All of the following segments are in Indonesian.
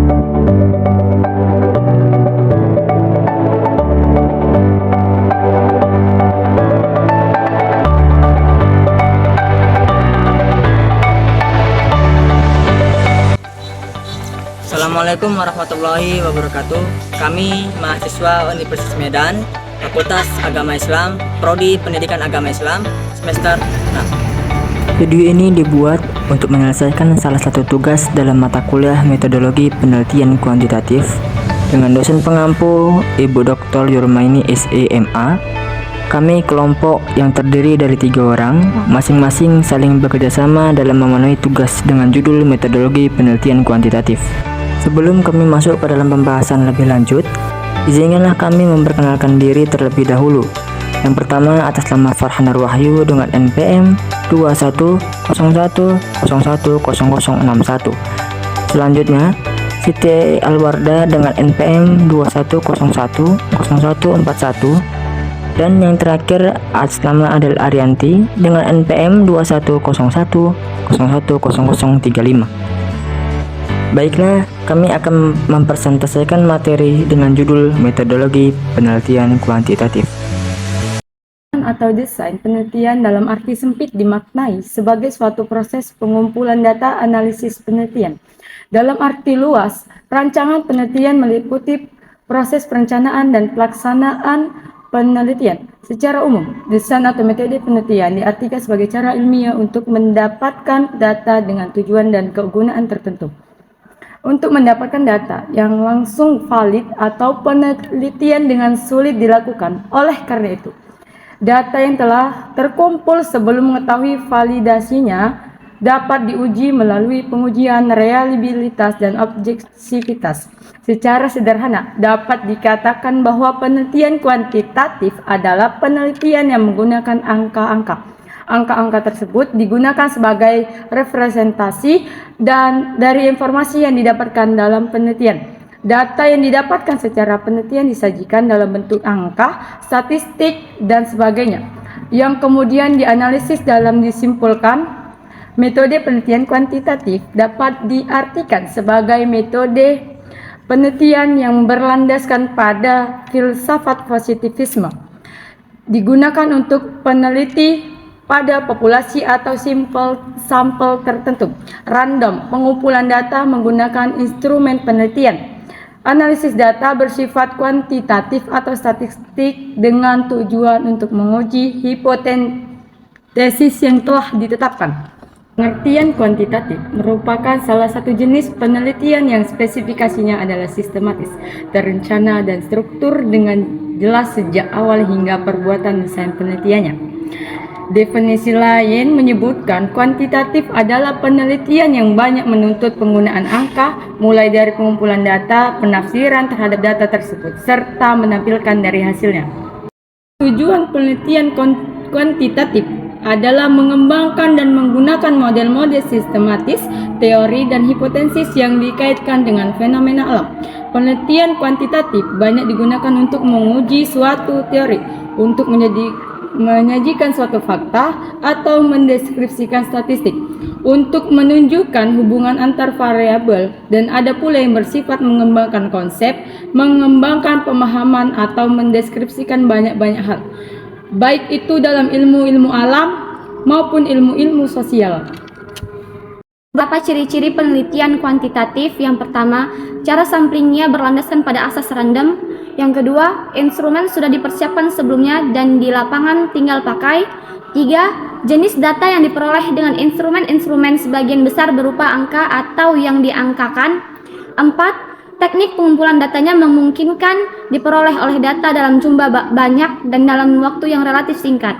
Assalamualaikum warahmatullahi wabarakatuh. Kami mahasiswa Universitas Medan, Fakultas Agama Islam, Prodi Pendidikan Agama Islam, semester 6. Video ini dibuat untuk menyelesaikan salah satu tugas dalam mata kuliah metodologi penelitian kuantitatif dengan dosen pengampu Ibu Dr. Yurmaini SEMA. Kami kelompok yang terdiri dari 3 orang, masing-masing saling bekerjasama dalam memenuhi tugas dengan judul metodologi penelitian kuantitatif. Sebelum kami masuk ke dalam pembahasan lebih lanjut, izinkanlah kami memperkenalkan diri terlebih dahulu. Yang pertama atas nama Farhanar Wahyu dengan NPM 2101010061. Selanjutnya Siti Alwarda dengan NPM 21010141. Dan yang terakhir atas nama Adel Arianti dengan NPM 2101010035. Baiklah, kami akan mempresentasikan materi dengan judul metodologi penelitian kuantitatif. Atau desain penelitian dalam arti sempit dimaknai sebagai suatu proses pengumpulan data analisis penelitian. Dalam arti luas, rancangan penelitian meliputi proses perencanaan dan pelaksanaan penelitian. Secara umum, desain atau metode penelitian diartikan sebagai cara ilmiah untuk mendapatkan data dengan tujuan dan kegunaan tertentu. Untuk mendapatkan data yang langsung valid atau penelitian dengan sulit dilakukan. Oleh karena itu, data yang telah terkumpul sebelum mengetahui validasinya dapat diuji melalui pengujian reliabilitas dan objektivitas. Secara sederhana, dapat dikatakan bahwa penelitian kuantitatif adalah penelitian yang menggunakan angka-angka. Angka-angka tersebut digunakan sebagai representasi dan dari informasi yang didapatkan dalam penelitian. Data yang didapatkan secara penelitian disajikan dalam bentuk angka, statistik, dan sebagainya, yang kemudian dianalisis dalam disimpulkan. Metode penelitian kuantitatif dapat diartikan sebagai metode penelitian yang berlandaskan pada filsafat positivisme. Digunakan untuk peneliti pada populasi atau sampel tertentu. Random, pengumpulan data menggunakan instrumen penelitian. Analisis data bersifat kuantitatif atau statistik dengan tujuan untuk menguji hipotesis yang telah ditetapkan. Pengertian kuantitatif merupakan salah satu jenis penelitian yang spesifikasinya adalah sistematis, terencana, dan struktur dengan jelas sejak awal hingga perbuatan desain penelitiannya. Definisi lain menyebutkan kuantitatif adalah penelitian yang banyak menuntut penggunaan angka, mulai dari pengumpulan data, penafsiran terhadap data tersebut, serta menampilkan dari hasilnya. Tujuan penelitian kuantitatif adalah mengembangkan dan menggunakan model-model sistematis, teori, dan hipotesis yang dikaitkan dengan fenomena alam. Penelitian kuantitatif banyak digunakan untuk menguji suatu teori, untuk menyajikan suatu fakta, atau mendeskripsikan statistik, untuk menunjukkan hubungan antar variabel, dan ada pula yang bersifat mengembangkan konsep, mengembangkan pemahaman, atau mendeskripsikan banyak hal, baik itu dalam ilmu-ilmu alam maupun ilmu-ilmu sosial. Beberapa ciri-ciri penelitian kuantitatif. Yang pertama, cara samplingnya berlandaskan pada asas random. Yang kedua, instrumen sudah dipersiapkan sebelumnya dan di lapangan tinggal pakai. 3. Jenis data yang diperoleh dengan instrumen sebagian besar berupa angka atau yang diangkakan. 4. Teknik pengumpulan datanya memungkinkan diperoleh oleh data dalam jumlah banyak dan dalam waktu yang relatif singkat.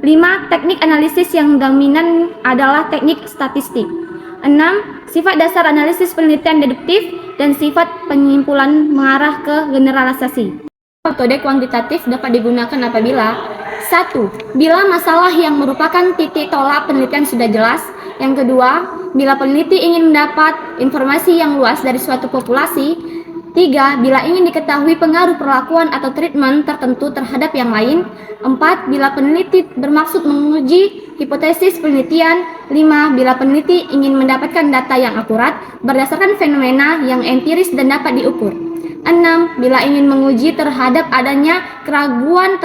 5. Teknik analisis yang dominan adalah teknik statistik. 6. Sifat dasar analisis penelitian deduktif dan sifat penyimpulan mengarah ke generalisasi. Metode kuantitatif dapat digunakan apabila 1. Bila masalah yang merupakan titik tolak penelitian sudah jelas. Yang kedua, bila peneliti ingin mendapat informasi yang luas dari suatu populasi. 3. Bila ingin diketahui pengaruh perlakuan atau treatment tertentu terhadap yang lain. 4. Bila peneliti bermaksud menguji hipotesis penelitian. 5. Bila peneliti ingin mendapatkan data yang akurat berdasarkan fenomena yang empiris dan dapat diukur. 6. Bila ingin menguji terhadap adanya keraguan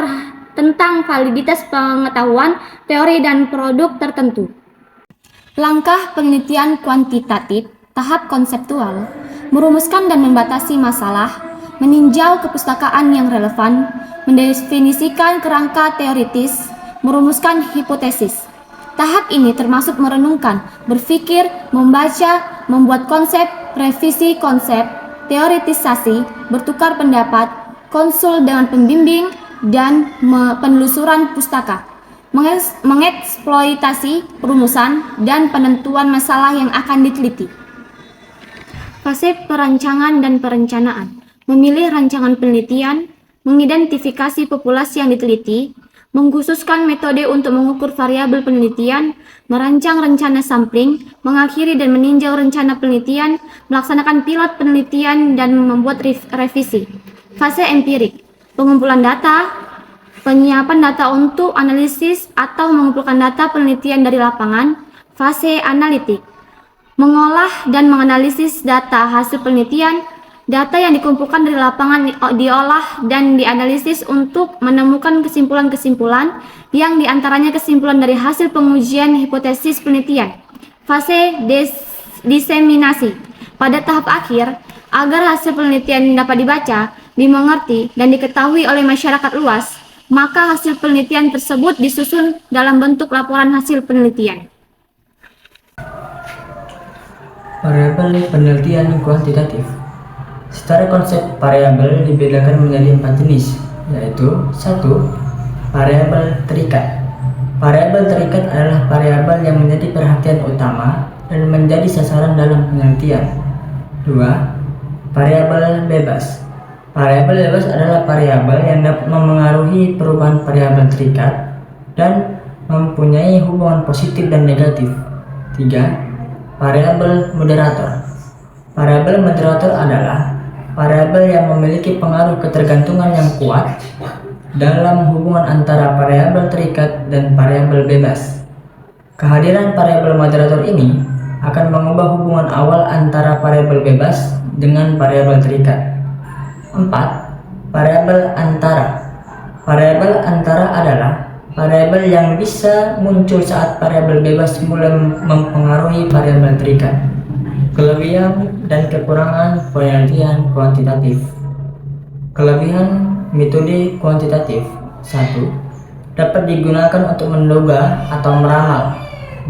tentang validitas pengetahuan, teori, dan produk tertentu. Langkah penelitian kuantitatif. Tahap konseptual, merumuskan dan membatasi masalah, meninjau kepustakaan yang relevan, mendefinisikan kerangka teoritis, merumuskan hipotesis. Tahap ini termasuk merenungkan, berpikir, membaca, membuat konsep, revisi konsep, teoritisasi, bertukar pendapat, konsul dengan pembimbing, dan penelusuran pustaka, mengeksploitasi perumusan dan penentuan masalah yang akan diteliti. Fase perancangan dan perencanaan, memilih rancangan penelitian, mengidentifikasi populasi yang diteliti, mengkhususkan metode untuk mengukur variabel penelitian, merancang rencana sampling, mengakhiri dan meninjau rencana penelitian, melaksanakan pilot penelitian, dan membuat revisi. Fase empirik, pengumpulan data, penyiapan data untuk analisis atau mengumpulkan data penelitian dari lapangan. Fase analitik, mengolah dan menganalisis data hasil penelitian. Data yang dikumpulkan dari lapangan diolah dan dianalisis untuk menemukan kesimpulan-kesimpulan yang diantaranya kesimpulan dari hasil pengujian hipotesis penelitian. Fase diseminasi, pada tahap akhir, agar hasil penelitian dapat dibaca, dimengerti, dan diketahui oleh masyarakat luas, maka hasil penelitian tersebut disusun dalam bentuk laporan hasil penelitian. Variabel penelitian kuantitatif. Secara konsep variabel dibedakan menjadi 4 jenis, yaitu 1. Variabel terikat. Variabel terikat adalah variabel yang menjadi perhatian utama dan menjadi sasaran dalam penelitian. 2. Variabel bebas. Variabel bebas adalah variabel yang dapat memengaruhi perubahan variabel terikat dan mempunyai hubungan positif dan negatif. 3. Variabel moderator. Variabel moderator adalah variabel yang memiliki pengaruh ketergantungan yang kuat dalam hubungan antara variabel terikat dan variabel bebas. Kehadiran variabel moderator ini akan mengubah hubungan awal antara variabel bebas dengan variabel terikat. 4. Variabel antara. Variabel antara adalah variabel yang bisa muncul saat variabel bebas mulai mempengaruhi variabel terikat. Kelebihan dan kekurangan penelitian kuantitatif. Kelebihan metode kuantitatif. 1. Dapat digunakan untuk menduga atau meramal.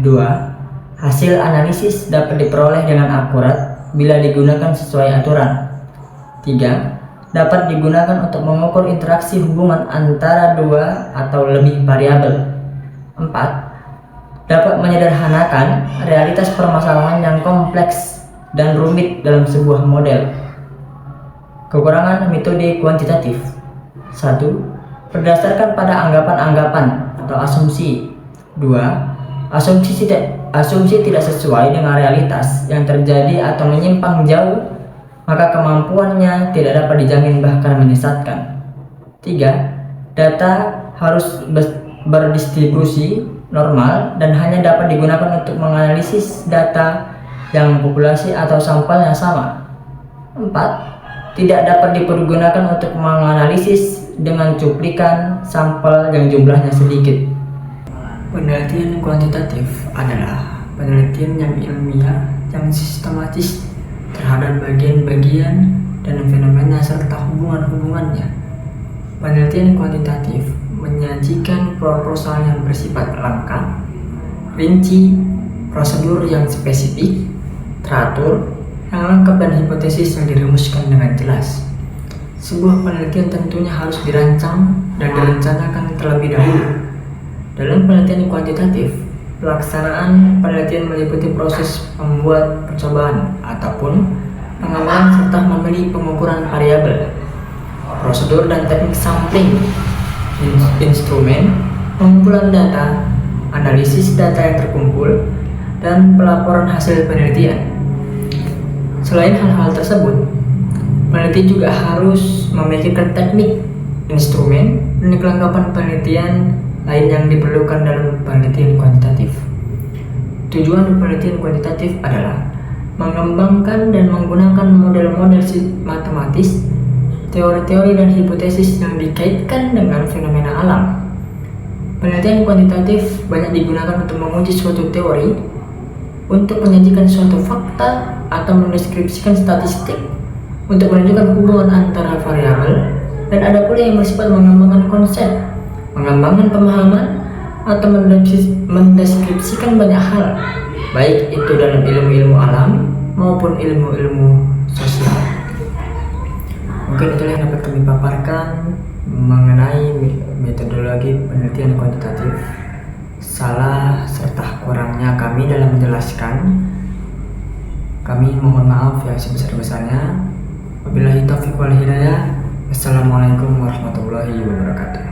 2. Hasil analisis dapat diperoleh dengan akurat bila digunakan sesuai aturan. 3. Dapat digunakan untuk mengukur interaksi hubungan antara dua atau lebih variabel. 4. Dapat menyederhanakan realitas permasalahan yang kompleks dan rumit dalam sebuah model. Kekurangan metode kuantitatif. 1. Berdasarkan pada anggapan-anggapan atau asumsi. 2. Asumsi tidak sesuai dengan realitas yang terjadi atau menyimpang jauh, maka kemampuannya tidak dapat dijamin bahkan menyesatkan. 3. Data harus berdistribusi normal dan hanya dapat digunakan untuk menganalisis data yang populasi atau sampelnya sama. 4. Tidak dapat dipergunakan untuk menganalisis dengan cuplikan sampel yang jumlahnya sedikit. Penelitian kuantitatif adalah penelitian yang ilmiah yang sistematis terhadap bagian-bagian dan fenomena serta hubungan-hubungannya. Penelitian kuantitatif menyajikan proposal yang bersifat lengkap, rinci, prosedur yang spesifik, teratur, yang lengkap, dan hipotesis yang dirumuskan dengan jelas. Sebuah penelitian tentunya harus dirancang dan direncanakan terlebih dahulu. Dalam penelitian kuantitatif, pelaksanaan penelitian meliputi proses membuat percobaan ataupun pengamalan serta memilih pengukuran variabel, prosedur dan teknik sampling, instrumen, pengumpulan data, analisis data yang terkumpul, dan pelaporan hasil penelitian. Selain hal-hal tersebut, Peneliti juga harus memikirkan teknik, instrumen, dan kelengkapan penelitian lain yang diperlukan dalam penelitian kuantitatif. Tujuan penelitian kuantitatif adalah mengembangkan dan menggunakan model-model matematis, teori-teori dan hipotesis yang dikaitkan dengan fenomena alam. Penelitian kuantitatif banyak digunakan untuk menguji suatu teori, untuk menyajikan suatu fakta, atau mendeskripsikan statistik, untuk menunjukkan hubungan antara variabel, dan ada pula yang bersifat mengembangkan konsep, mengembangkan pemahaman, atau mendeskripsikan banyak hal, baik itu dalam ilmu-ilmu alam maupun ilmu-ilmu sosial. Mungkin itulah yang dapat kami paparkan mengenai metodologi penelitian kuantitatif. Salah serta kurangnya kami dalam menjelaskan, kami mohon maaf yang sebesar-besarnya. Wabillahi taufiq wal hidayah. Wassalamualaikum warahmatullahi wabarakatuh.